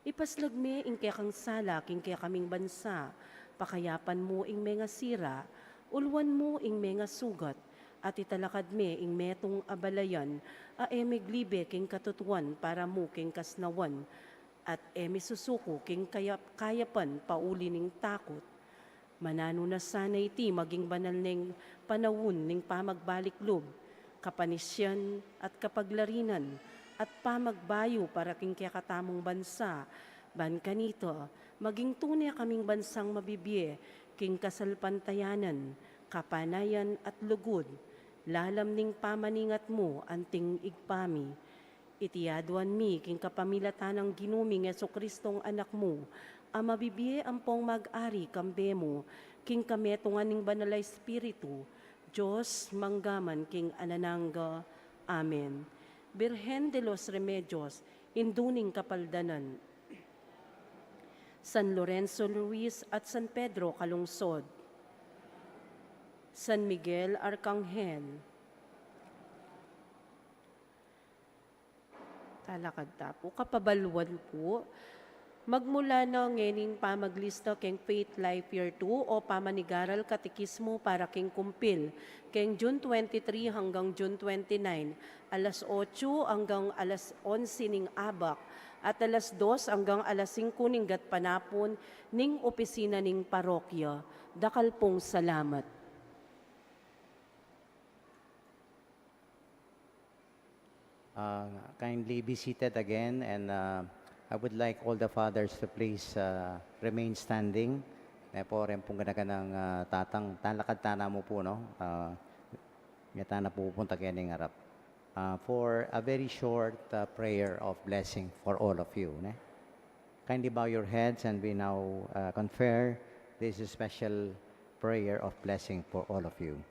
[SPEAKER 2] Ipaslag me ing kaya kang sala king kaya kaming bansa, pakayapan mo ing mga sira, ulwan mo ing mga sugat, at italakad me ing metong abalayan, meglibe king katutuan para mo king kasnawan, at susuko king kayapan pauli ning takot. Manano na sana iti maging banal ning panawon ning pamagbalik-lob, kapanisyan at kapaglarinan, at pamagbayo para king kakatamong bansa, ban kanito, maging tunay kaming bansang mabibye, king kasalpantayanan, kapanayan at lugod, lalam ning pamaningat mo anting igpami. Itiyaduan mi king kapamilatan ng ginuming Yesu Kristong anak mo, ang mabibye ampong mag-ari kambe mo, king kametungan ning banal espiritu, Diyos manggaman king ananangga. Amen. Birhen de los Remedios, induning kapaldanan. San Lorenzo Luis at San Pedro Kalungsod. San Miguel Arcangel. Talakad tapo, kapabaluan po, magmula na ngening pamaglista keng Faith Life Year 2 o pamanigaral katikismo para keng kumpil, keng June 23 hanggang June 29, alas 8 hanggang alas 11 ning abak, at alas 2 hanggang alas 5 ning gatpanapon ning opisina ning parokya. Dakal pong salamat.
[SPEAKER 3] Kindly be seated again, and I would like all the fathers to please remain standing po, rin pong ganaganang tatang, talakad tana mo po, no? Ngata na pupunta kayo ng harap. For a very short prayer of blessing for all of you. Ne? Kindly bow your heads and we now confer this special prayer of blessing for all of you.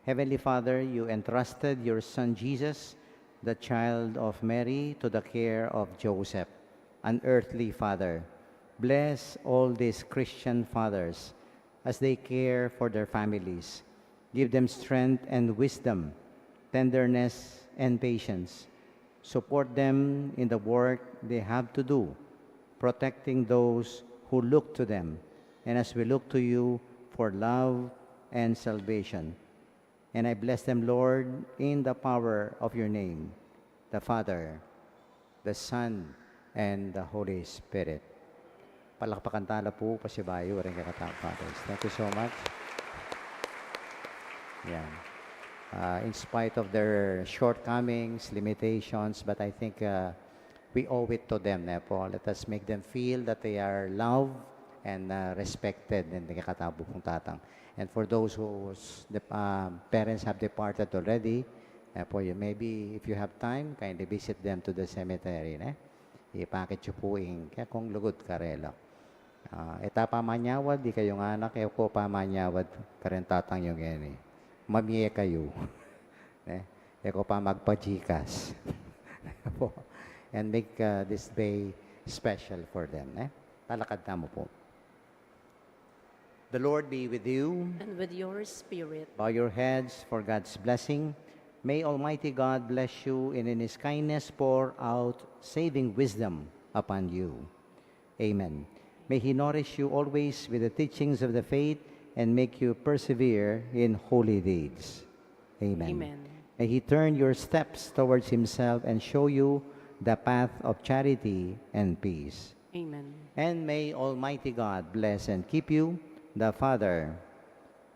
[SPEAKER 3] Heavenly Father, you entrusted your Son Jesus, the child of Mary, to the care of Joseph, an earthly father. Bless all these Christian fathers as they care for their families. Give them strength and wisdom, tenderness and patience. Support them in the work they have to do, protecting those who look to them, and as we look to you for love and salvation. And I bless them, Lord, in the power of your name, the Father, the Son, and the Holy Spirit. Palakpakan tala po, pasibayo, rin kakatang fathers. Thank you so much. Yeah. In spite of their shortcomings, limitations, but I think we owe it to them. Po. Let us make them feel that they are loved and respected in the kakatabo pong tatang. And for those whose parents have departed already, po, maybe if you have time, kindly visit them to the cemetery. Ipakit nyo po kaya kung lugod karelo. Eta pamanyawad, di kayong anak, ko pamanyawad, karen tatang yung gani. Mamiye kayo. Eko pa magpajikas. And make this day special for them. Talakad na mo po. The Lord be with you.
[SPEAKER 2] And with your spirit.
[SPEAKER 3] Bow your heads for God's blessing. May Almighty God bless you and in His kindness pour out saving wisdom upon you. Amen. May He nourish you always with the teachings of the faith and make you persevere in holy deeds. Amen.
[SPEAKER 2] Amen.
[SPEAKER 3] May He turn your steps towards Himself and show you the path of charity and peace.
[SPEAKER 2] Amen.
[SPEAKER 3] And may Almighty God bless and keep you, the Father,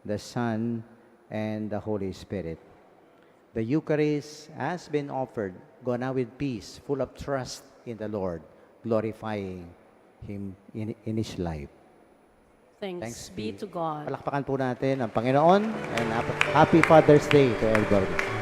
[SPEAKER 3] the Son, and the Holy Spirit. The Eucharist has been offered. Go now with peace, full of trust in the Lord, glorifying Him in His life.
[SPEAKER 2] Thanks be to God.
[SPEAKER 3] Palakpakan po natin ang Panginoon and happy Father's Day to everybody.